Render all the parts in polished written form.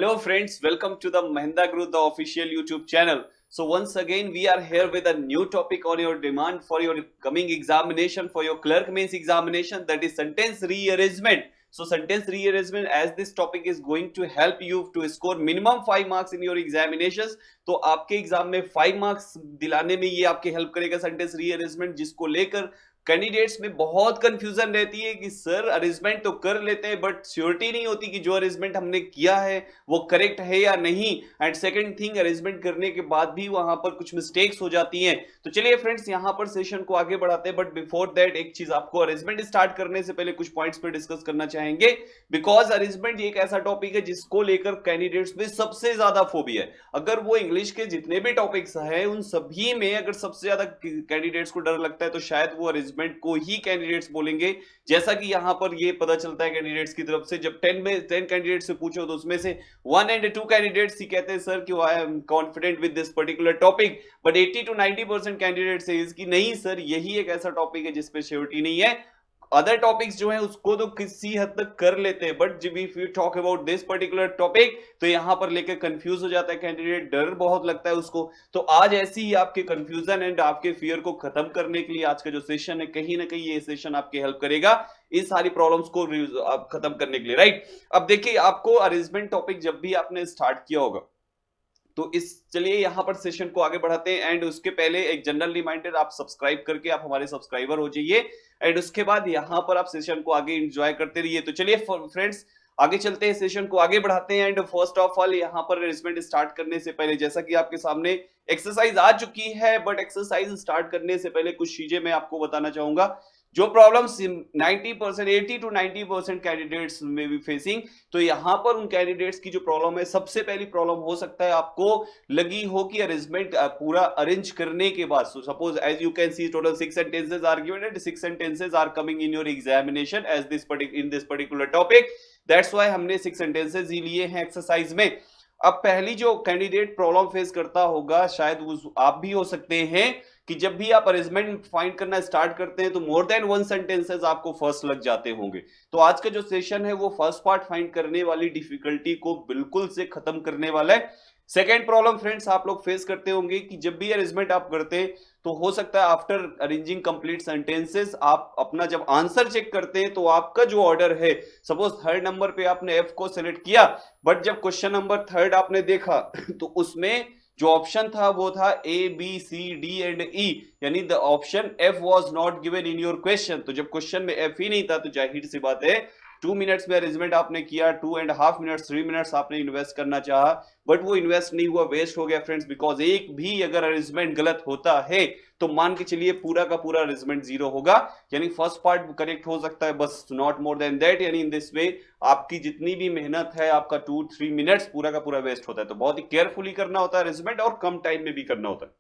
Hello friends, welcome to the Mahindra Group, the official YouTube channel. So once again we are here with a new topic on your demand for your coming examination, for your clerk mains examination, that is sentence rearrangement. So sentence rearrangement, as this topic is going to help you to score minimum 5 marks in your examinations. तो आपके exam में 5 marks दिलाने में ये आपकी help करेगा sentence rearrangement, जिसको लेकर कैंडिडेट्स में बहुत कंफ्यूजन रहती है कि सर अरेंजमेंट तो कर लेते हैं बट श्योरिटी नहीं होती कि जो अरेंजमेंट हमने किया है वो करेक्ट है या नहीं। एंड सेकंड थिंग, अरेंजमेंट करने के बाद भी वहां पर कुछ मिस्टेक्स हो जाती हैं। तो चलिए फ्रेंड्स, यहां पर सेशन को आगे बढ़ाते हैं, बट बिफोर दैट एक चीज आपको अरेंजमेंट स्टार्ट करने से पहले कुछ पॉइंट्स पे डिस्कस करना चाहेंगे, बिकॉज अरेंजमेंट एक ऐसा टॉपिक है जिसको लेकर कैंडिडेट्स में सबसे ज्यादा फोबिया है। अगर वो इंग्लिश के जितने भी टॉपिक्स हैं उन सभी में अगर सबसे ज्यादा कैंडिडेट्स को डर लगता है तो शायद वो अरेंजमेंट को ही कैंडिडेट्स बोलेंगे। जैसा कि यहां पर ये पता चलता है कैंडिडेट्स की तरफ से, जब 10 कैंडिडेट से पूछो तो उसमें से 1 and 2 कैंडिडेट्स ही कहते हैं सर कि I am confident with this particular topic, but 80 to 90% candidate से इसकी नहीं सर यही एक ऐसा टॉपिक है जिसपे श्योरिटी नहीं है। अदर टॉपिक्स जो है उसको तो किसी हद तक कर लेते हैं, बट जब if you talk about this particular topic तो यहां पर लेकर कंफ्यूज हो जाता है कैंडिडेट, डर बहुत लगता है उसको। तो आज ऐसी ही आपके कंफ्यूजन एंड आपके फियर को खत्म करने के लिए आज का जो सेशन है, कहीं ना कहीं ये सेशन आपकी हेल्प करेगा इस सारी प्रॉब्लम्स को खत्म करने के लिए, राइट। अब देखिए, आपको अरेंजमेंट टॉपिक जब भी आपने स्टार्ट किया होगा तो इस चलिए यहां पर सेशन को आगे बढ़ाते हैं। एंड उसके पहले एक जनरल रिमाइंडर, आप सब्सक्राइब करके आप हमारे सब्सक्राइबर हो जाइए एंड उसके बाद यहां पर आप सेशन को आगे एंजॉय करते रहिए। तो चलिए फ्रेंड्स आगे चलते हैं, सेशन को आगे बढ़ाते हैं। एंड फर्स्ट ऑफ ऑल यहां पर अरेंजमेंट स्टार्ट करने से पहले जैसा कि आपके सामने एक्सरसाइज आ चुकी है, बट एक्सरसाइज स्टार्ट करने से पहले कुछ चीजें मैं आपको बताना चाहूंगा जो प्रॉब्लम्स 90% 80 to 90% कैंडिडेट्स में भी फेसिंग। तो यहां पर उन कैंडिडेट्स की जो प्रॉब्लम है, सबसे पहली प्रॉब्लम हो सकता है आपको लगी हो कि अरेंजमेंट पूरा अरेंज करने के बाद, so suppose as you can see total 6 sentences are given and 6 sentences are coming in your examination as this in this particular topic, that's why हमने 6 sentences ही लिए हैं एक्सरसाइज में। अब पहली जो कैंडिडेट प्रॉब्लम फेस करता होगा, शायद आप भी हो सकते हैं, कि जब भी आप अरेंजमेंट फाइंड करना स्टार्ट करते हैं तो मोर देन 1 sentences आपको फर्स्ट लग जाते होंगे। तो आज का जो सेशन है वो फर्स्ट पार्ट फाइंड करने वाली डिफिकल्टी को बिल्कुल से खत्म करने वाला है। सेकेंड प्रॉब्लम फ्रेंड्स आप लोग फेस करते होंगे कि जब भी अरेंजमेंट आप करते हैं तो हो सकता है आफ्टर अरेंजिंग कंप्लीट सेंटेंसेस आप अपना जब आंसर चेक करते हैं तो आपका जो ऑर्डर है, सपोज थर्ड नंबर पे आपने एफ को सिलेक्ट किया, बट जब क्वेश्चन नंबर थर्ड आपने देखा तो उसमें जो ऑप्शन था वो था A B C D and E, यानी the option F was not given in your question. तो जब क्वेश्चन में एफ ही नहीं था तो जाहिर सी बात है 2 मिनट्स में अरेंजमेंट आपने किया, 2.5 मिनट्स 3 मिनट्स आपने इन्वेस्ट करना चाहा, बट वो इन्वेस्ट नहीं हुआ, वेस्ट हो गया फ्रेंड्स। बिकॉज एक भी अगर अरेंजमेंट गलत होता है तो मान के चलिए पूरा का पूरा अरेंजमेंट जीरो होगा, यानी फर्स्ट पार्ट करेक्ट हो सकता है बस, नॉट मोर देन दैट। यानी इन दिस वे आपकी जितनी भी मेहनत है, आपका 2-3 मिनट्स पूरा का पूरा वेस्ट होता है। तो बहुत ही केयरफुली करना होता है अरेंजमेंट और कम टाइम में भी करना होता है,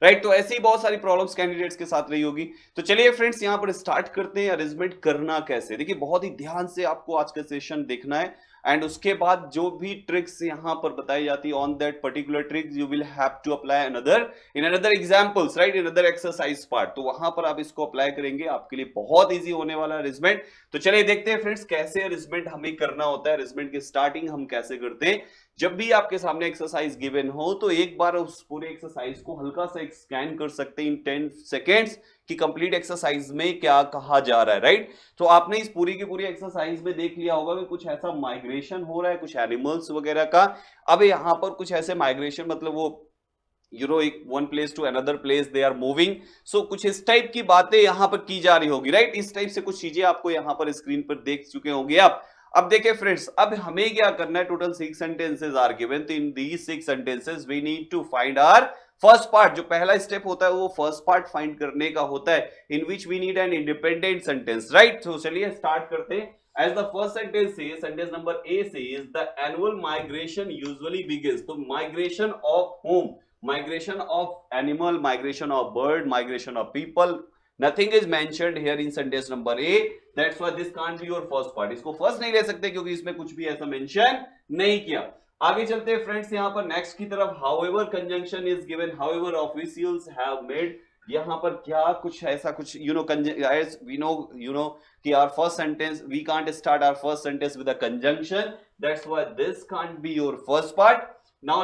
राइट। तो ऐसी ही बहुत सारी प्रॉब्लम्स कैंडिडेट्स के साथ रही होगी। तो चलिए फ्रेंड्स यहां पर स्टार्ट करते हैं अरेंजमेंट करना कैसे। देखिए बहुत ही ध्यान से आपको आज का सेशन देखना है एंड उसके बाद जो भी ट्रिक्स यहां पर बताई जाती है on that particular tricks you will have to apply another examples, right, in other exercise part. तो वहां पर आप इसको अप्लाई करेंगे, आपके लिए बहुत इजी होने वाला है अरेंजमेंट। तो चलिए देखते हैं फ्रेंड्स कैसे अरेंजमेंट हमें करना होता है, अरेंजमेंट की स्टार्टिंग हम कैसे करते हैं। जब भी आपके सामने एक्सरसाइज गिवन हो तो एक बार उस पूरे एक्सरसाइज को हल्का सा स्कैन कर सकते हैं इन 10 सेकेंड्स कि कंप्लीट एक्सरसाइज में क्या कहा जा रहा है, राइट। तो आपने इस पूरी की पूरी एक्सरसाइज में देख लिया होगा कि कुछ ऐसा माइग्रेशन हो रहा है, कुछ एनिमल्स वगैरह का। अब यहां पर कुछ ऐसे माइग्रेशन मतलब वो एक one place to another place they are moving, so कुछ इस टाइप की बातें यहां पर की जा रही होगी, राइट। इस टाइप से कुछ चीजें आपको यहां पर स्क्रीन पर देख चुके होंगे आप। अब देखिए फ्रेंड्स, अब हमें क्या करना है, टोटल 6 sentences आर गिवन, तो in these 6 sentences we need to find our first part. जो पहला स्टेप होता है वो फर्स्ट पार्ट फाइंड करने का होता है, in which we need an independent sentence, right. तो चलिए स्टार्ट करते हैं। As the first sentence says, sentence number A says, the annual migration usually begins. तो migration of whom? Migration of animal, migration of bird, migration of people. Nothing is mentioned here in sentence number A. That's why this can't be your first part. इसको first नहीं ले सकते क्योंकि इसमें कुछ भी ऐसा mention नहीं किया। आगे चलते हैं फ्रेंड्स यहाँ पर नेक्स्ट की तरफ। However conjunction is given, however officials have made, यहां पर क्या कुछ ऐसा कुछ as we know कि our first sentence we can't start our first sentence with a conjunction, That's why this can't be your first part. Now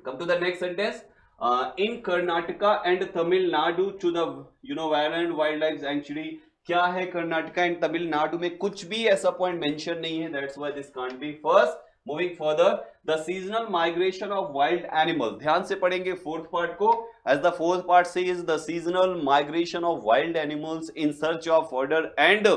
come to the next sentence. In Karnataka and Tamil Nadu to the Violent Wildlife Sanctuary. क्या है Karnataka and Tamil Nadu में? कुछ भी ऐसा point mention नहीं है. That's why this can't be first. Moving further, the seasonal migration of wild animal. ध्यान से पढ़ेंगे फोर्थ पार्ट को. As the fourth part says the seasonal migration of wild animals in search of fodder and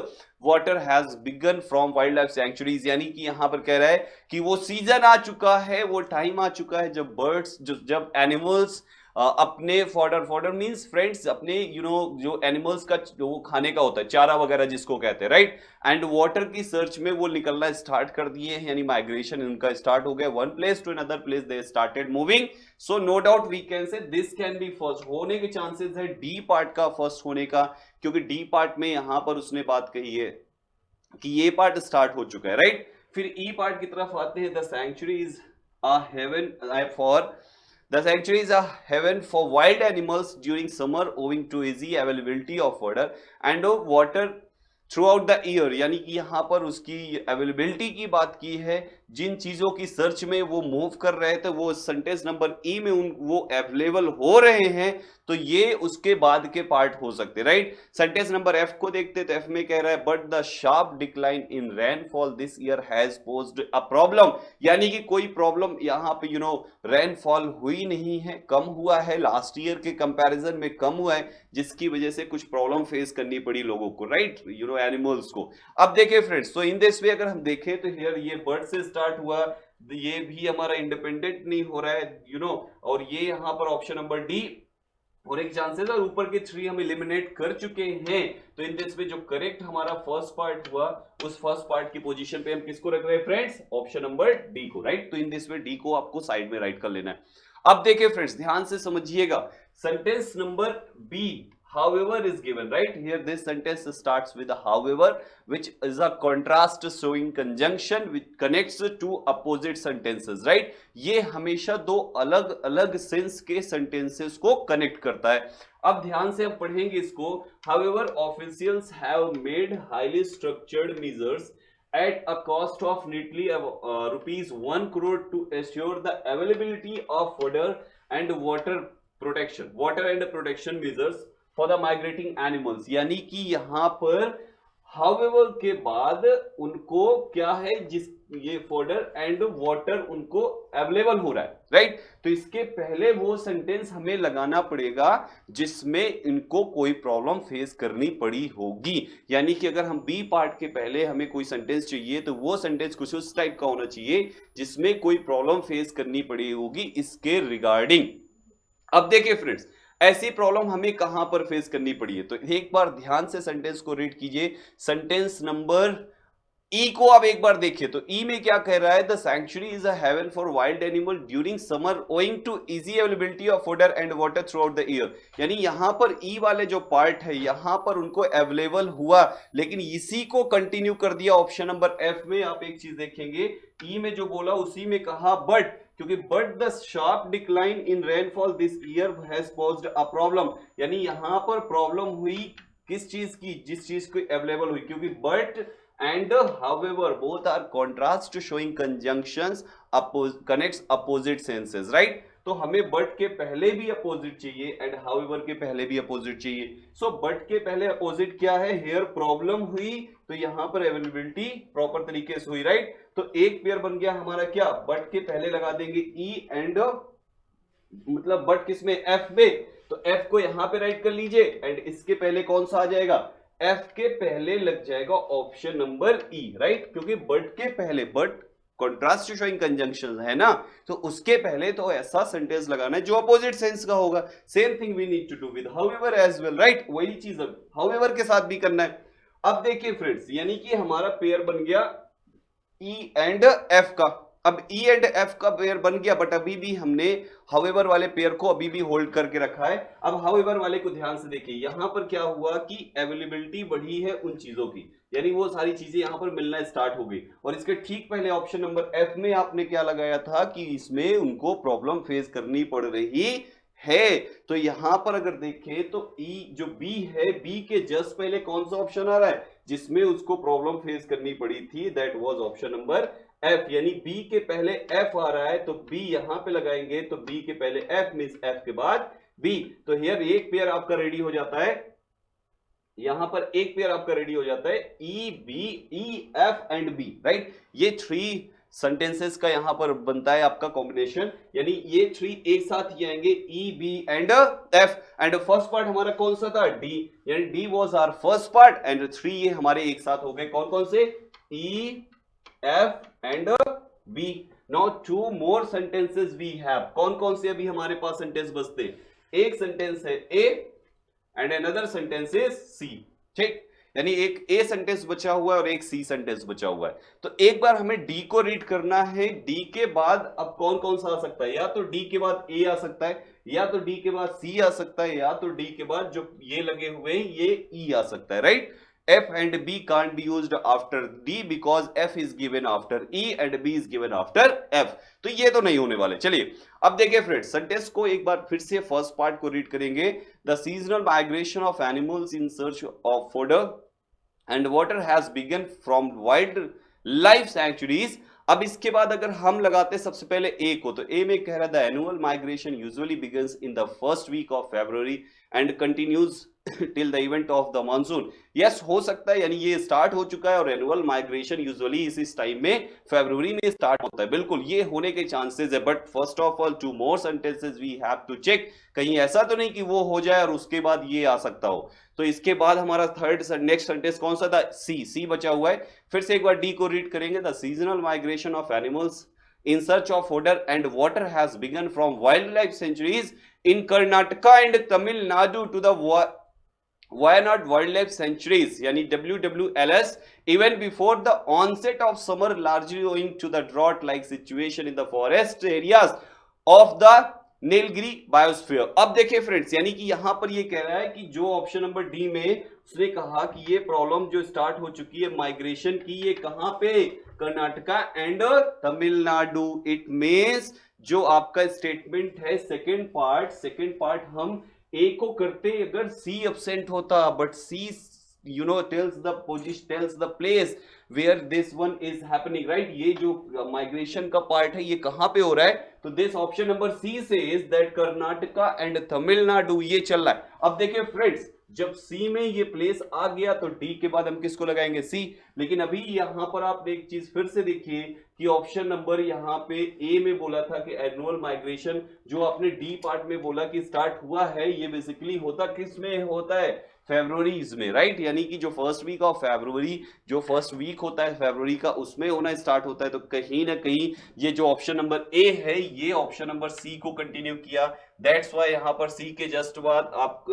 water has begun from wild life sanctuaries. यानी कि यहां पर कह रहा है कि वो सीजन आ चुका है, वो टाइम आ चुका है जब बर्ड्स, जब एनिमल्स अपने फॉर्डर मींस फ्रेंड्स, अपने जो एनिमल्स का जो खाने का होता है, चारा वगैरह जिसको कहते हैं, राइट, एंड वाटर की सर्च में वो निकलना स्टार्ट कर दिए हैं. यानी माइग्रेशन उनका स्टार्ट हो गया. One place to another place they started moving. So no doubt we can say this can be first. होने के चांसेस है डी पार्ट का फर्स्ट होने का, क्योंकि डी पार्ट में यहां पर उसने बात कही है कि ये पार्ट स्टार्ट हो चुका है, राइट. फिर ई पार्ट की तरफ आते हैं. The sanctuary is a haven for The sanctuary is a heaven for wild animals during summer owing to easy availability of water and of water throughout the year. यानी कि यहाँ पर उसकी अवेलेबिलिटी की बात की है. जिन चीजों की सर्च में वो मूव कर रहे थे वो सेंटेंस नंबर ई में वो अवेलेबल हो रहे हैं, तो ये उसके बाद के पार्ट हो सकते हैं, राइट. सेंटेंस नंबर एफ को देखते तो एफ में कह रहा है but the sharp decline in rainfall this year has posed a problem. यानी कि कोई प्रॉब्लम यहाँ पे रेनफॉल हुई नहीं है, कम हुआ है, लास्ट ईयर के कंपैरिजन में कम हुआ है, जिसकी वजह से कुछ प्रॉब्लम फेस करनी पड़ी लोगों को, राइट, एनिमल्स को. अब देखिए फ्रेंड्स, तो इन दिस वे अगर हम देखें तो हियर ये बर्ड से स्टार्ट हुआ, ये भी हमारा इंडिपेंडेंट नहीं हो रहा है, और ये यहां पर ऑप्शन नंबर डी होने के चांसेस, और ऊपर के 3 हम एलिमिनेट कर चुके हैं. तो इन दिस में जो करेक्ट हमारा फर्स्ट पार्ट हुआ, उस फर्स्ट पार्ट की पोजीशन पे हम किसको रख रहे हैं फ्रेंड्स? ऑप्शन नंबर डी को, राइट. तो इन दिस में डी को आपको साइड में राइट कर लेना है. अब देखिए फ्रेंड्स, ध्यान से समझिएगा. Sentence number B however is given, right. Here this sentence starts with a however, which is a contrast showing conjunction which connects to opposite sentences, right. ये हमेशा दो अलग अलग सेंस के सेंटेंसेस को कनेक्ट करता है. अब ध्यान से हम पढ़ेंगे इसको. however officials have made highly structured measures at a cost of nearly rupees 1 crore to assure the availability of water and water and protection measures for the migrating animals. यानी कि यहां पर हाउएवर के बाद उनको क्या है, जिस ये फॉर्डर एंड वाटर उनको अवेलेबल हो रहा है, राइट. तो इसके पहले वो सेंटेंस हमें लगाना पड़ेगा जिसमें इनको कोई प्रॉब्लम फेस करनी पड़ी होगी. यानी कि अगर हम बी पार्ट के पहले हमें कोई सेंटेंस चाहिए तो वो सेंटेंस कुछ उस टाइप का होना चाहिए जिसमें कोई प्रॉब्लम फेस करनी पड़ी होगी इसके रिगार्डिंग. अब देखिए फ्रेंड्स, ऐसी प्रॉब्लम हमें कहां पर फेस करनी पड़ी है, तो एक बार ध्यान से सेंटेंस को रीड कीजिए. सेंटेंस नंबर ई को आप एक बार देखिए तो ई में क्या कह रहा है? The sanctuary is a haven for wild animal during summer owing to easy availability of fodder and water throughout the year. यानी यहां पर ई वाले जो पार्ट है यहां पर उनको अवेलेबल हुआ, लेकिन इसी को कंटिन्यू कर दिया ऑप्शन नंबर एफ में. आप एक चीज देखेंगे, ई में जो बोला उसी में कहा बट, क्योंकि but the sharp decline in rainfall this year has posed a problem. यानी यहां पर प्रॉब्लम हुई किस चीज की? जिस चीज को अवेलेबल हुई, क्योंकि but and however both are contrast showing conjunctions connects opposite senses, right. तो हमें बट के पहले भी अपोजिट चाहिए एंड हाउएवर के पहले भी अपोजिट चाहिए. सो बट के पहले अपोजिट क्या है? हेयर प्रॉब्लम हुई तो यहां पर अवेलेबिलिटी प्रॉपर तरीके से हुई, राइट. तो एक पेयर बन गया हमारा क्या? बट के पहले लगा देंगे ई एंड मतलब बट किसमें? एफ में. तो एफ को यहां पे राइट कर लीजिए एंड इसके पहले कौन सा आ जाएगा? एफ के पहले लग जाएगा ऑप्शन नंबर ई, राइट. क्योंकि बट के पहले, बट कॉन्ट्रास्ट शोइंग कंजंक्शन है ना, तो उसके पहले तो ऐसा सेंटेंस लगाना है जो अपोजिट सेंस का होगा. Same thing we need to do with however as well, right. वही चीज हाउएवर के साथ भी करना है. अब देखिए फ्रेंड्स, यानी कि हमारा पेयर बन गया ई एंड एफ का. अब ई एंड एफ का पेयर बन गया, बट अभी भी हमने हाउएवर वाले पेयर को अभी भी होल्ड करके रखा है. अब हाउएवर वाले को ध्यान से देखिए, यहां पर क्या हुआ कि अवेलेबिलिटी बढ़ी है उन चीजों की, यानी वो सारी चीजें यहां पर मिलना स्टार्ट हो गई. और इसके ठीक पहले ऑप्शन नंबर एफ में आपने क्या लगाया था कि इसमें उनको प्रॉब्लम फेस करनी पड़ रही है. तो यहां पर अगर देखें तो ई जो बी है, बी के जस्ट पहले कौन सा ऑप्शन आ रहा है जिसमें उसको प्रॉब्लम फेस करनी पड़ी थी? That was option number F, यानी बी के पहले एफ आ रहा है तो बी यहां पे लगाएंगे, तो बी के पहले एफ मींस एफ के बाद बी। तो हियर एक पेयर आपका रेडी हो जाता है, यहां पर एक पेयर आपका रेडी हो जाता है E B E F and B, right. ये थ्री सेंटेंसेस का यहां पर बनता है आपका कॉम्बिनेशन, यानी ये थ्री एक साथ ही आएंगे E B and F. And first part हमारा कौन सा था, डी, यानी D was our first part and three ये हमारे एक साथ हो गए, कौन कौन से, E F and B. Now two more sentences we have, कौन कौन से अभी हमारे पास सेंटेंस बचते, एक सेंटेंस है A and another sentence is C, ठीक, यानी एक ए सेंटेंस बचा हुआ है और एक सी सेंटेंस बचा हुआ है। तो एक बार हमें डी को रीड करना है, डी के बाद अब कौन कौन सा आ सकता है, या तो डी के बाद ए आ सकता है, या तो डी के बाद सी आ सकता है, या तो डी के बाद जो ये लगे हुए हैं ये ई आ सकता है, right. F and B can't be used after D because F is given after E and B is given after F, तो ये तो नहीं होने वाले। चलिए अब देखिए फ्रेंड्स, सेंटेंस को एक बार फिर से फर्स्ट पार्ट को रीड करेंगे। The seasonal migration of animals in search of fodder and water has begun from wild life sanctuaries. अब इसके बाद अगर हम लगाते सबसे पहले ए को, तो ए में कह रहा था annual migration usually begins in the first week of February and continues till the event of the monsoon. Yes, हो सकता है, यानी ये स्टार्ट हो चुका है और एनुअल माइग्रेशन यूजुअली इस टाइम में फरवरी में स्टार्ट होता है, बिल्कुल ये होने के चांसेस है। But first of all two more sentences we have to check, कहीं ऐसा तो नहीं कि वो हो जाए और उसके बाद ये आ सकता हो। तो इसके बाद हमारा थर्ड नेक्स्ट सेंटेंस कौन सा था, सी, सी बचा हुआ है। फिर से एक बार डी को रीड करेंगे, the seasonal migration of animals in search of fodder and water has begun from wildlife sanctuaries in Karnataka and Tamil Nadu to the Wayanad Wildlife Sanctuaries, yani WWLS, even before the onset of summer, largely owing to the drought-like situation in the forest areas of the Nilgiri biosphere. अब देखिए friends, यानी कि यहां पर ये कह रहा है कि जो ऑप्शन नंबर डी में उसने कहा कि ये प्रॉब्लम जो स्टार्ट हो चुकी है माइग्रेशन की, ये कहां पे, Karnataka and Tamil Nadu. It means जो आपका स्टेटमेंट है सेकंड पार्ट हम ए को करते अगर सी एब्सेंट होता, but C tells the position, tells the place where this one is happening, right। ये जो माइग्रेशन का पार्ट है ये कहां पे हो रहा है, तो this option number C says that Karnataka and Tamil Nadu ये चल रहा है। अब देखिए फ्रेंड्स, जब सी में ये प्लेस आ गया तो डी के बाद हम किसको लगाएंगे, सी। लेकिन अभी यहां पर आप एक चीज फिर से देखिए कि ऑप्शन नंबर यहां पे ए में बोला था कि एनुअल माइग्रेशन, जो आपने डी पार्ट में बोला कि स्टार्ट हुआ है, ये बेसिकली होता किस में होता है, फरवरीज में, राइट। यानी कि जो फर्स्ट वीक ऑफ फरवरी, जो फर्स्ट वीक होता है फरवरी का, उसमें होना स्टार्ट होता है। तो कहीं ना कहीं ये जो ऑप्शन नंबर ए है ये ऑप्शन नंबर सी को कंटिन्यू किया। दैट्स वाई यहां पर सी के जस्ट बाद आप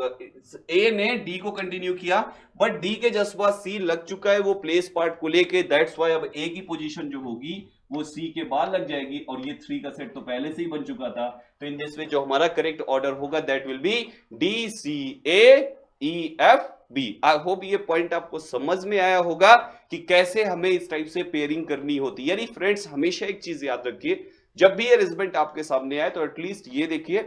ए ने डी को कंटिन्यू किया, बट डी के जस्ट बाद सी लग चुका है वो प्लेस पार्ट को लेके। दैट्स वाई अब ए की पोजीशन जो होगी वो सी के बाद लग जाएगी, और ये थ्री का सेट तो पहले से ही बन चुका था। तो इन दिस वे जो हमारा करेक्ट ऑर्डर होगा that will be D C A E F B. I hope ये पॉइंट आपको समझ में आया होगा कि कैसे हमें इस टाइप से पेयरिंग करनी होती है। यानी फ्रेंड्स, हमेशा एक चीज याद रखिए, जब भी ये रिजल्ट आपके सामने आए तो एटलीस्ट ये देखिए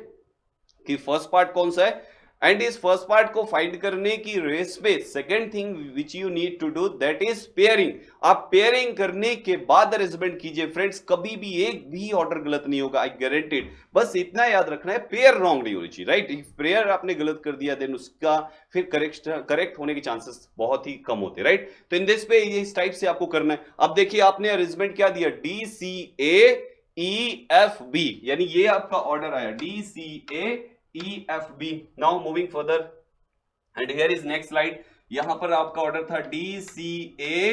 कि फर्स्ट पार्ट कौन सा है, एंड इस फर्स्ट पार्ट को फाइंड करने की रेस में second thing which you need to do that is pairing. आप पेयरिंग करने के बाद अरेंजमेंट कीजिए फ्रेंड्स, कभी भी एक भी ऑर्डर गलत नहीं होगा, आई गारंटेड। बस इतना याद रखना है, पेयर रॉन्ग नहीं होनी चाहिए, राइट। इफ पेयर आपने गलत कर दिया देन उसका फिर करेक्ट होने के चांसेस बहुत ही कम होते, राइट। तो इन दिस पे इस टाइप से आपको करना है। अब देखिए आपने अरेंजमेंट क्या दिया, D C A E F B, यानी ये आपका ऑर्डर आया D C A EFB। Now moving further and here is next slide। यहां पर आपका ऑर्डर था DCAEFB,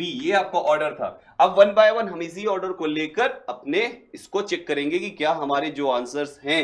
ये आपका ऑर्डर था। अब वन बाय वन हम इसी ऑर्डर को लेकर अपने इसको चेक करेंगे कि क्या हमारे जो आंसर्स हैं,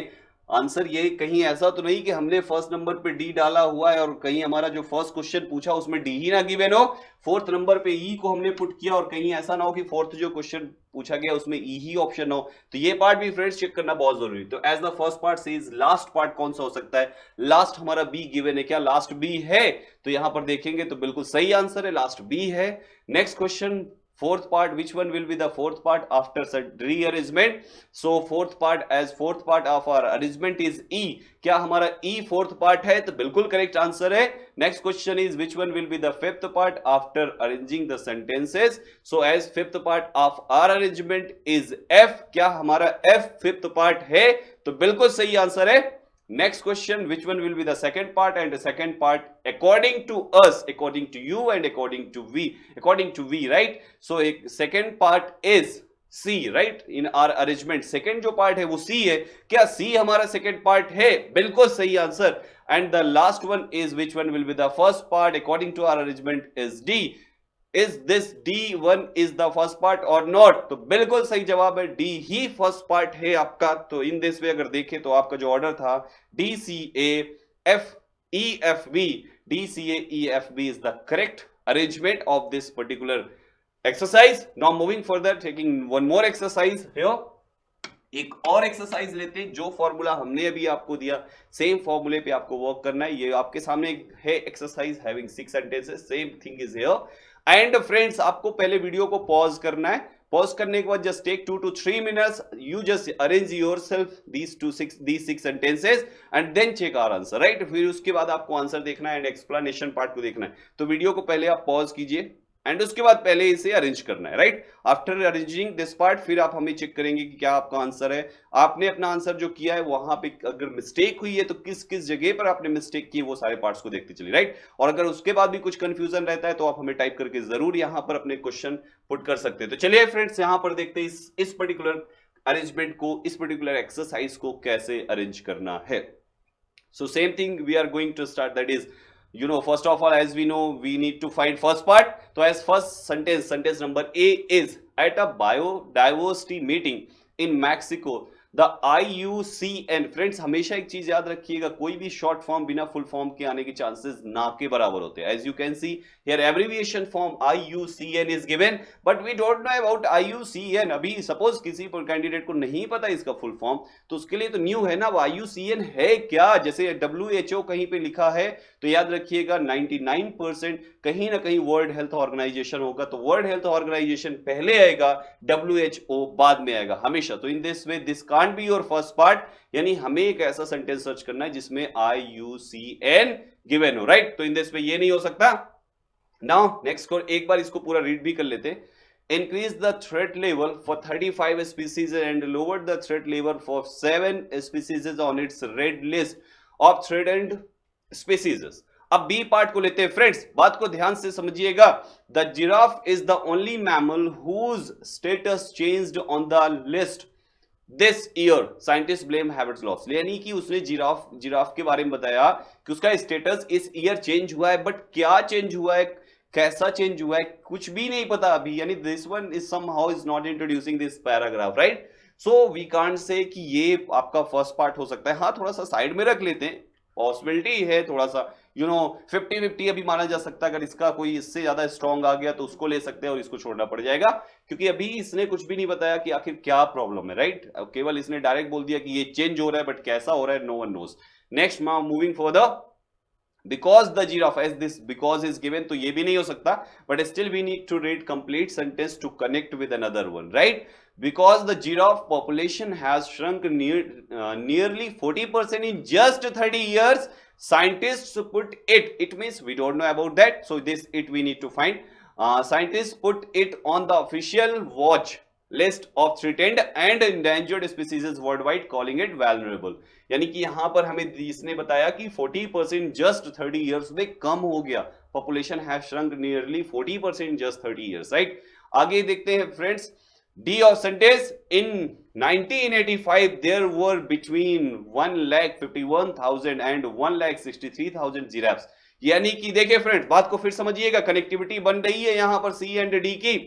आंसर ये कहीं ऐसा तो नहीं कि हमने फर्स्ट नंबर पे डी डाला हुआ है और कहीं हमारा जो फर्स्ट क्वेश्चन पूछा उसमें डी ही ना गिवन हो, फोर्थ नंबर पे ई को हमने पुट किया और कहीं ऐसा ना हो कि फोर्थ जो क्वेश्चन पूछा गया उसमें ई ही ऑप्शन हो। तो ये पार्ट भी फ्रेंड्स चेक करना बहुत जरूरी। तो as the first part says last part कौन सा हो सकता है, लास्ट हमारा बी गिवन है, क्या लास्ट बी है, तो यहां पर देखेंगे तो बिल्कुल सही आंसर है, लास्ट बी है। Next question fourth part, which one will be the fourth part after rearrangement? So fourth part, as fourth part of our arrangement is E. क्या हमारा E fourth part है? तो बिल्कुल correct answer है. Next question is which one will be the fifth part after arranging the sentences? So as fifth part of our arrangement is F. क्या हमारा F fifth part है? तो बिल्कुल सही आंसर है. Next question, which one will be the second part? And the second part according to us, according to you and according to we, right? So second part is C, right? In our arrangement second जो part है वो C है. क्या C हमारा second part है? बिल्कुल सही answer. And the last one is which one will be the first part according to our arrangement is D. Is this D1 is the first part or not? तो बिल्कुल सही जवाब है, D ही first part है आपका. तो इन this वे अगर देखें तो आपका जो ऑर्डर था DCAFEFB, DCAEFB is the correct arrangement of this particular exercise. Now moving further, taking one more exercise here. एक और एक्सरसाइज लेते हैं. जो फॉर्मूला हमने अभी आपको दिया सेम फॉर्मूले पे आपको वर्क करना है. ये आपके सामने है exercise having 6 sentences. Same thing is here. And friends, आपको पहले वीडियो को पॉज करना है. पॉज करने के बाद just take 2 to 3 minutes. You just arrange yourself these 6 sentences and then check our answer, right? फिर उसके बाद आपको आंसर देखना है एंड एक्सप्लेनेशन पार्ट को देखना है. तो वीडियो को पहले आप पॉज कीजिए एंड उसके बाद पहले इसे अरेंज करना है, right? After arranging this part फिर आप हमें चेक करेंगे कि क्या आपका आंसर है. आपने अपना आंसर जो किया है वहां पे अगर मिस्टेक हुई है तो किस किस जगह पर आपने मिस्टेक की वो सारे पार्ट्स को देखते चलिए, राइट? और अगर उसके बाद भी कुछ कंफ्यूजन रहता है तो आप हमें टाइप करके जरूर यहां पर अपने क्वेश्चन पुट कर सकते हैं. तो चलिए फ्रेंड्स, यहां पर देखते हैं इस पर्टिकुलर अरेंजमेंट को, इस पर्टिकुलर एक्सरसाइज को कैसे अरेंज करना है. So same thing we are going to start, that is, you know, first of all, as we know, we need to find first part. So as first sentence number A is, at a biodiversity meeting in Mexico, the IUCN. Friends, हमेशा एक चीज याद रखिएगा, कोई भी short form बिना full form के आने के चांसेस ना के बराबर होते हैं. As you can see here abbreviation form IUCN is given, but we don't know about IUCN. अभी सपोज किसी कैंडिडेट को नहीं पता इसका फुल फॉर्म, तो उसके लिए तो न्यू है ना. वो IUCN है क्या? जैसे WHO कहीं पे लिखा है तो याद रखिएगा 99% कहीं ना कहीं वर्ल्ड हेल्थ ऑर्गेनाइजेशन होगा. तो वर्ल्ड हेल्थ ऑर्गेनाइजेशन पहले आएगा, WHO बाद में आएगा हमेशा. तो इन this way this can't be your first part. यानी हमें एक ऐसा सेंटेंस सर्च करना है जिसमें IUCN गिवन हो, राइट? तो इन दिस वे ये नहीं हो सकता. नाउ नेक्स्ट को एक बार इसको पूरा रीड भी कर लेते हैं. Increase the threat level for 35 species and lowered the threat level for 7 species on its red list of threatened species. अब बी पार्ट को लेते हैं. फ्रेंड्स, बात को ध्यान से समझिएगा. The giraffe is the only mammal whose status changed on the list this year. Scientist blame habitat loss. यानी कि उसने जिराफ के बारे में बताया कि उसका स्टेटस इस ईयर चेंज हुआ है, बट क्या चेंज हुआ है, कैसा चेंज हुआ है, कुछ भी नहीं पता अभी. यानी this one is somehow is not introducing this paragraph, right? So we can't say कि ये आपका फर्स्ट पार्ट हो सकता है. हाँ, थोड़ा सा साइड में रख लेते हैं, पॉसिबिलिटी है थोड़ा सा, यू नो 50-50 अभी माना जा सकता है. अगर इसका कोई इससे ज्यादा स्ट्रॉन्ग आ गया तो उसको ले सकते हैं और इसको छोड़ना पड़ जाएगा, क्योंकि अभी इसने कुछ भी नहीं बताया कि आखिर क्या प्रॉब्लम है, राइट? केवल इसने डायरेक्ट बोल दिया कि ये चेंज हो रहा है, बट कैसा हो रहा है no one knows. Next moving for because the giraffe, as this because is given, तो ये भी नहीं हो सकता, but still we need to read complete sentence to connect with another one, right? Because the giraffe population has shrunk nearly 40% in just 30 years, scientists put it means we don't know about that, so this we need to find. Scientists put it on the official watch list of threatened and endangered species worldwide, calling it vulnerable. यानी कि यहां पर हमें इसने बताया कि 40% just 30 years में कम हो गया. Population have shrunk nearly 40% just 30 years, right? आगे देखते हैं friends. D of sentence. In 1985 there were between 1,51,000 and 1,63,000 giraffes. यानी कि देखिए फ्रेंड्स, बात को फिर समझिएगा, कनेक्टिविटी बन रही है यहां पर सी एंड डी की.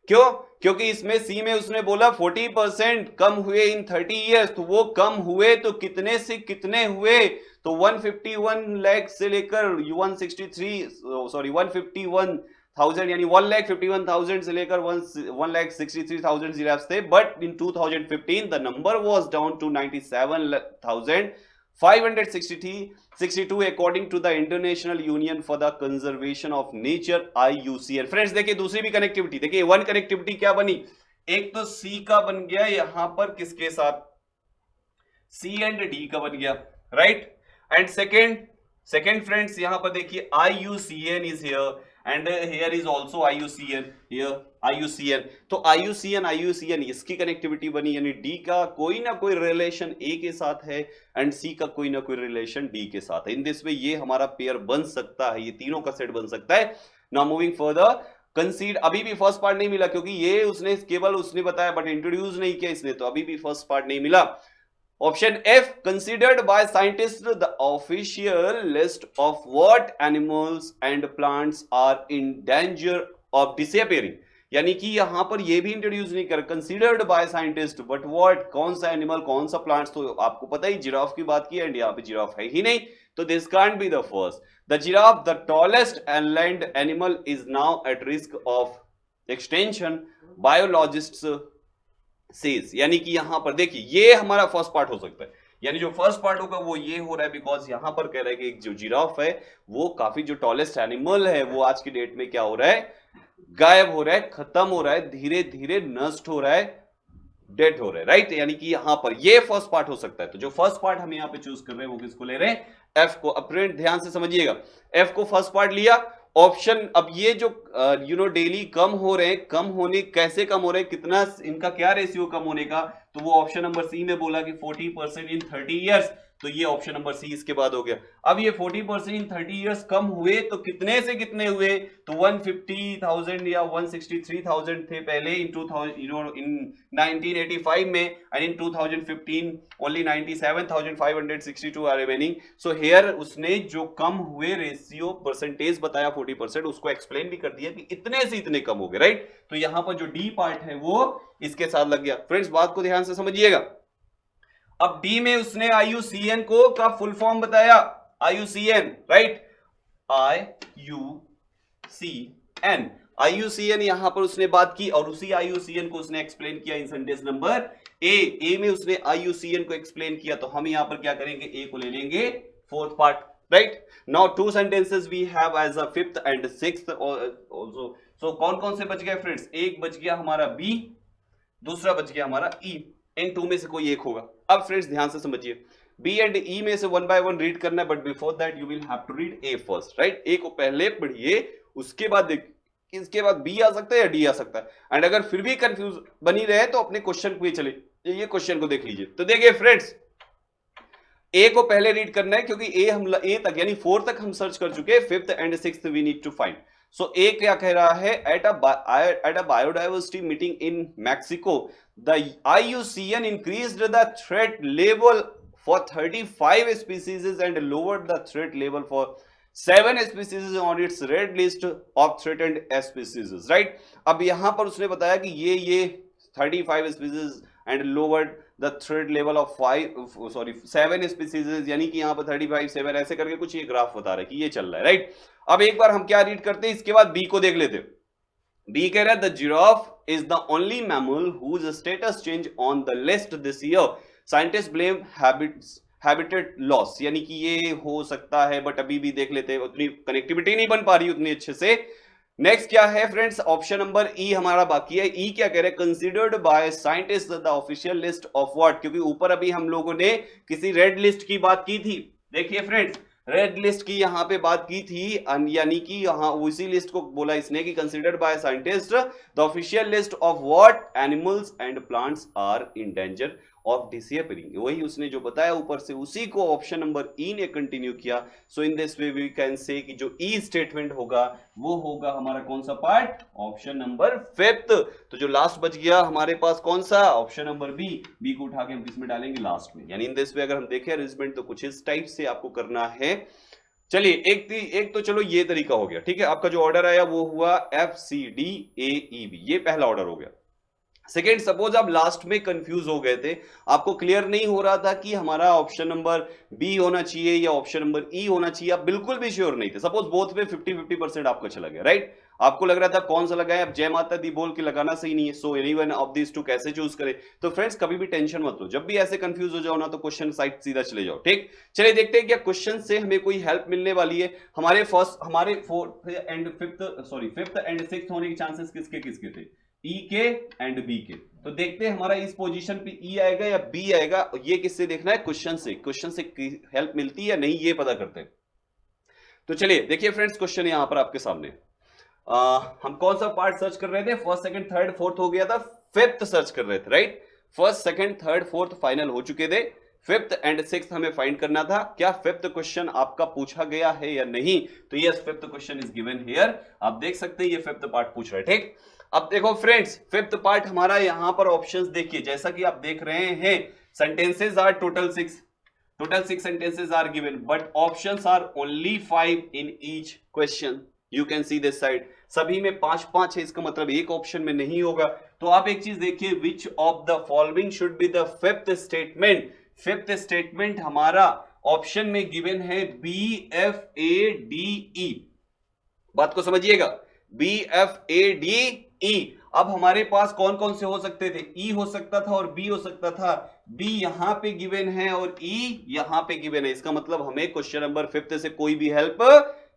क्यों? क्योंकि इसमें सी में उसने बोला 40% कम हुए इन 30 इयर्स. तो वो कम हुए तो कितने से कितने हुए? तो 151 लाख से लेकर 151,000 यानी 1,51,000 से लेकर 1,63,000 जिराफ्स थे. But in 2015 the number was down to 97,000 562 according to the international union for the conservation of nature IUCN। Friends देखिए दूसरी भी कनेक्टिविटी, देखिए वन कनेक्टिविटी क्या बनी, एक तो सी का बन गया यहां पर किसके साथ, सी एंड डी का बन गया, राइट। एंड सेकेंड फ्रेंड्स यहां पर देखिए IUCN is here and here is also IUCN, here IUCN। तो IUCN इसकी कनेक्टिविटी बनी, यानी डी का कोई ना कोई रिलेशन ए के साथ है एंड सी का कोई ना कोई रिलेशन डी के साथ है। इन दिस वे ये हमारा पेयर बन सकता है, ये तीनों का सेट बन सकता है। नाउ मूविंग फर्दर, कंसीड, अभी भी फर्स्ट पार्ट नहीं मिला क्योंकि ये उसने केवल उसने बताया बट इंट्रोड्यूस नहीं किया इसने, तो अभी भी फर्स्ट पार्ट नहीं मिला। Option F, considered by scientists the official list of what animals and plants are in danger of disappearing। यानी कि यहां पर ये भी इंट्रोड्यूस नहीं कर, considered by scientist but what, कौन सा एनिमल कौन सा प्लांट्स, तो आपको पता ही जिराफ की बात की एंड यहाँ पे जिराफ है ही नहीं, तो this can't be the first. The giraffe, the tallest and land animal, is now at risk of extension, biologists says. यानी कि यहां पर देखिए ये हमारा फर्स्ट पार्ट हो सकता है, यानी जो फर्स्ट पार्ट होगा वो ये हो रहा है बिकॉज यहां पर कह रहा है कि जो जिराफ है वो काफी जो टॉलेस्ट एनिमल है वो आज की डेट में क्या हो रहा है, गायब हो रहा है, खत्म हो रहा है, धीरे धीरे नष्ट हो रहा है, डेड हो रहा है, राइट। यानी कि यहां पर ये फर्स्ट पार्ट हो सकता है। तो जो फर्स्ट पार्ट हम यहां पे चूज कर रहे हैं वो किसको ले रहे हैं, एफ को। अपने ध्यान से समझिएगा, एफ को फर्स्ट पार्ट लिया ऑप्शन। अब ये जो डेली कम हो रहे हैं, कम होने कैसे कम हो रहे हैं, कितना इनका क्या रेशियो कम होने का, तो वो ऑप्शन नंबर सी में बोला कि 40% इन 30 इयर्स, तो ये ऑप्शन नंबर सी इसके बाद हो गया। अब ये 40% इन 30 इयर्स कम हुए तो कितने से कितने हुए, तो 150,000 या 163,000 थे पहले इन 1985 में, and in 2015 only 97,562 are remaining. So here उसने जो कम हुए रेशियो परसेंटेज बताया 40%, उसको एक्सप्लेन भी कर दिया कि इतने से इतने कम हो गए, राइट। तो यहां पर जो डी पार्ट है वो इसके साथ लग गया। फ्रेंड्स बात को ध्यान से समझिएगा, अब डी में उसने IUCN को का फुल फॉर्म बताया, IUCN, राइट, IUCN यहां पर उसने बात की और उसी IUCN को उसने एक्सप्लेन किया इन सेंटेंस नंबर ए में उसने IUCN को एक्सप्लेन किया। तो हम यहां पर क्या करेंगे, ए को ले लेंगे fourth part, right. Now two sentences we have as a fifth and sixth also. So कौन कौन से बच गए फ्रेंड्स, एक बच गया हमारा बी, दूसरा बच गया हमारा ई, इन टू में से कोई एक होगा। अब फ्रेंड्स ध्यान से समझिए, बी एंड ई में से वन बाय वन रीड करना है, but before that you will have to read A first, right. A को पहले पढ़िए, उसके बाद इसके बाद बी आ सकता है या डी आ सकता है। एंड अगर फिर भी कंफ्यूज बनी रहे तो अपने क्वेश्चन पे चले, ये क्वेश्चन को देख लीजिए। तो देखिए फ्रेंड्स, ए को पहले रीड करना है क्योंकि ए तक यानी 4 तक हम सर्च कर चुके हैं, 5th and 6th we need to find. So A क्या कह रहा है, at a biodiversity meeting in Mexico the IUCN increased the threat level for 35 species and lowered the threat level for 7 species on its red list of threatened species, right। अब यहां पर उसने बताया कि ये 35 species and lowered the threat level of 7 species, यानी कि यहां पर 35 7 ऐसे करके कुछ ये ग्राफ बता रहा है कि ये चल रहा है, राइट। अब एक बार हम क्या रीड करते हैं, इसके बाद बी को देख लेते हैं। बी कह रहा है the giraffe is the only mammal whose status change on the list this year. Scientists blame habitat loss, यानी कि ये हो सकता है, बट अभी भी देख लेते हैं, उतनी कनेक्टिविटी नहीं बन पा रही उतनी अच्छे से। नेक्स्ट क्या है फ्रेंड्स, ऑप्शन नंबर ई हमारा बाकी है। ई क्या कह रहे हैं, considered by scientist the official list of what, क्योंकि ऊपर अभी हम लोगों ने किसी रेड लिस्ट की बात की थी। देखिए फ्रेंड्स, रेड लिस्ट की यहां पे बात की थी, यानी कि यहां उसी लिस्ट को बोला इसने कि considered by scientist the official list of what animals and plants are in danger of disappearing, वही उसने जो बताया ऊपर से, उसी को ऑप्शन नंबर ई ने कंटिन्यू किया। So in this way we can say कि जो ई स्टेटमेंट होगा वो होगा हमारा कौन सा पार्ट, ऑप्शन नंबर 5th। तो जो लास्ट बच गया हमारे पास कौन सा, ऑप्शन नंबर बी। बी को उठा के हम किसमें डालेंगे, लास्ट में। यानी इन दिस वे अगर हम देखें अरेंजमेंट तो कुछ इस टाइप से आपको करना है। चलिए एक तो चलो ये तरीका हो गया, ठीक है। आपका जो ऑर्डर आया वो हुआ FCDAEB, ये पहला ऑर्डर हो गया। सेकेंड, सपोज आप लास्ट में कंफ्यूज हो गए थे, आपको क्लियर नहीं हो रहा था कि हमारा ऑप्शन नंबर बी होना चाहिए या ऑप्शन नंबर ई होना चाहिए, आप बिल्कुल भी श्योर नहीं थे, सपोज बोथ में 50-50% आपका चला गया, राइट। आपको लग रहा था कौन सा लगाए, अब जय माता दी बोल के लगाना सही नहीं है, so any one of this two कैसे चूज करें। तो फ्रेंड्स कभी भी टेंशन मत लो, जब भी ऐसे कंफ्यूज हो जाओ ना तो क्वेश्चन साइड सीधा चले जाओ, ठीक। चलिए देखते हैं क्या क्वेश्चन से हमें कोई हेल्प मिलने वाली है। हमारे फोर्थ एंड सिक्स्थ होने के चांसेस किसके किसके थे, ई के एंड बी के। तो देखते हैं हमारा इस पोजीशन पे ई आएगा या बी आएगा, ये किससे देखना है, क्वेश्चन से हेल्प मिलती है या नहीं ये पता करते हैं। तो चलिए देखिए फ्रेंड्स, क्वेश्चन यहां पर आपके सामने। हम कौन सा पार्ट सर्च कर रहे थे, फर्स्ट सेकंड थर्ड फोर्थ हो गया था, फिफ्थ सर्च कर रहे थे, right. First second third fourth final हो चुके थे, फिफ्थ एंड सिक्स्थ हमें फाइंड करना था। क्या फिफ्थ क्वेश्चन आपका पूछा गया है या नहीं, तो yes fifth question is given here, आप देख सकते हैं ये फिफ्थ पार्ट पूछ रहा है, ठीक। अब देखो फ्रेंड्स, फिफ्थ पार्ट हमारा यहां पर ऑप्शंस देखिए, जैसा कि आप देख रहे हैं sentences are total six sentences are given but options are only 5 in each question. You can see this side, सभी में 5-5 है, इसका मतलब एक ऑप्शन में नहीं होगा। तो आप एक चीज देखिए, which of the following should be the fifth statement। Fifth statement हमारा ऑप्शन में गिवन है BFADE, बात को समझिएगा, BFADE। अब हमारे पास कौन कौन से हो सकते थे, ई हो सकता था और बी हो सकता था, बी यहां पे गिवन है और ई यहां पे गिवन है, इसका मतलब हमें क्वेश्चन नंबर फिफ्थ से कोई भी हेल्प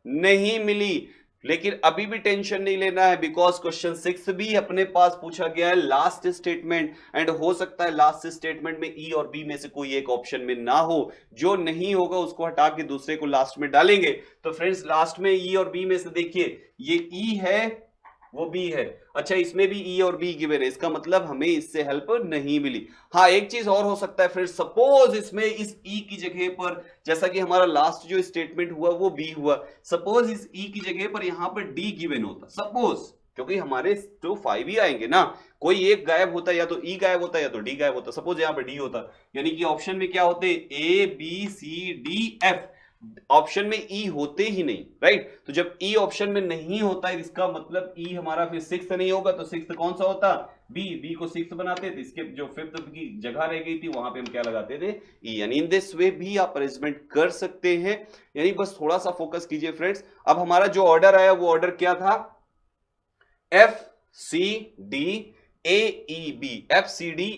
नहीं मिली। लेकिन अभी भी टेंशन नहीं लेना है, बिकॉज क्वेश्चन 6 भी अपने पास पूछा गया है लास्ट स्टेटमेंट, एंड हो सकता है लास्ट स्टेटमेंट में ई और बी में से कोई एक ऑप्शन में ना हो, जो नहीं होगा उसको हटा के दूसरे को लास्ट में डालेंगे। तो फ्रेंड्स लास्ट में ई और बी में से देखिए, ये ई है वो बी है, अच्छा इसमें भी ई और बी गिवन है, इसका मतलब हमें इससे हेल्प नहीं मिली। हाँ एक चीज और हो सकता है फ्रेंड्स, सपोज इसमें इस ई की जगह पर, जैसा कि हमारा लास्ट जो स्टेटमेंट हुआ वो बी हुआ, सपोज इस ई की जगह पर यहां पर डी गिवन होता, सपोज, क्योंकि हमारे तो 5 ही आएंगे ना, कोई एक गायब होता, या तो ई गायब होता या तो डी गायब होता, सपोज यहां पर डी होता, यानी कि ऑप्शन में क्या होते, A B C D F, option में ई होते ही नहीं, राइट। तो जब ई ऑप्शन में नहीं होता है इसका मतलब ई हमारा फिर सिक्स्थ नहीं होगा, तो सिक्स्थ कौन सा होता, बी को सिक्स्थ बनाते थे, इसके जो फिफ्थ की जगह रह गई थी वहां पे हम क्या लगाते थे, ई। यानी इन दिस वे भी आप अरेंजमेंट कर सकते हैं, यानी बस थोड़ा सा फोकस कीजिए फ्रेंड्स। अब हमारा जो ऑर्डर आया वो ऑर्डर क्या था, F C D A E B, F C D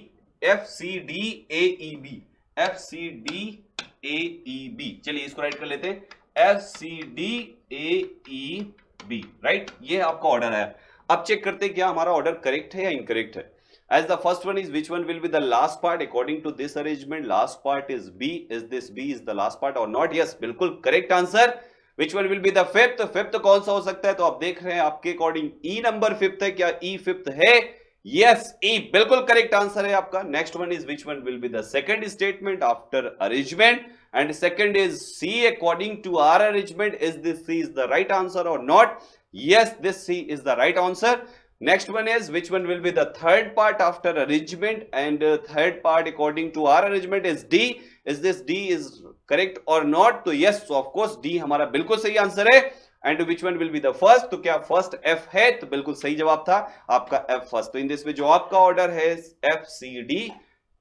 A E B, F C D A E B. चलिए इसको राइट कर लेते हैं, F C D A E B, right, ये आपका ऑर्डर है। अब चेक करते हैं क्या हमारा ऑर्डर करेक्ट है या इनकरेक्ट है। As the first one is, which one will be the last part according to this arrangement, last part is B, is this B is the last part or not, yes बिल्कुल correct answer. Which one will be the fifth, fifth कौन सा हो सकता है, तो आप देख रहे हैं आपके अकॉर्डिंग ई नंबर फिफ्थ है, क्या ई फिफ्थ है, यस ई बिल्कुल करेक्ट आंसर है आपका। Next one is which one will be the second statement after arrangement, and second is C according to our arrangement, is this C is the right answer और not, yes this C is the right answer. Next one is which one will be the third part after arrangement, and third part according to our arrangement is D. Is this D is correct or not? तो yes, so of course D हमारा बिल्कुल सही answer है। And which one will be the first? तो क्या first F है, तो बिल्कुल सही जवाब था आपका F फर्स्ट। तो इन दिस में जो आपका ऑर्डर है F C D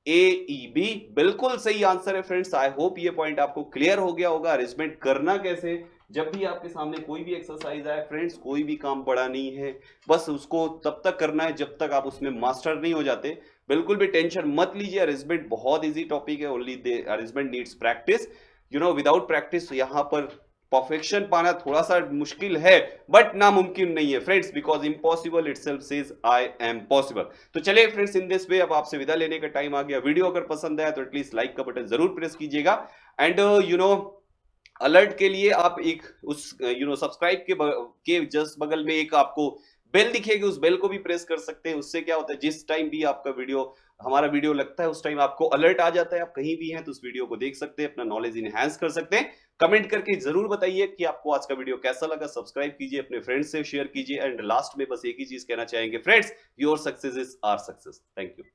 A E B बिल्कुल सही आंसर है फ्रेंड्स। आई होप ये पॉइंट आपको क्लियर हो गया होगा। अरेंजमेंट करना कैसे, जब भी आपके सामने कोई भी एक्सरसाइज आए फ्रेंड्स, कोई भी काम बड़ा नहीं है, बस उसको तब तक करना है जब तक आप उसमें मास्टर नहीं हो जाते। बिल्कुल भी टेंशन मत लीजिए, अरेंजमेंट बहुत इजी टॉपिक है, only arrangement needs practice, you know, without practice यहाँ पर परफेक्शन पाना थोड़ा सा मुश्किल है, बट नामुमकिन नहीं है friends, because impossible itself says I am possible. तो चलिए फ्रेंड्स, इन दिस वे अब आपसे विदा लेने का टाइम आ गया। वीडियो अगर पसंद आया तो एटलीस्ट लाइक का बटन जरूर प्रेस कीजिएगा, एंड यू नो अलर्ट के लिए आप एक उस सब्सक्राइब के जस्ट बगल में एक आपको बेल दिखेगी, उस बेल को भी प्रेस कर सकते हैं। उससे क्या होता है, जिस टाइम भी आपका हमारा वीडियो लगता है उस टाइम आपको अलर्ट आ जाता है, आप कहीं भी हैं तो उस वीडियो को देख सकते हैं, अपना नॉलेज इनहैंस कर सकते हैं। कमेंट करके जरूर बताइए कि आपको आज का वीडियो कैसा लगा। सब्सक्राइब कीजिए, अपने फ्रेंड्स से शेयर कीजिए, एंड लास्ट में बस एक ही चीज कहना चाहेंगे friends, your success is our success. Thank you.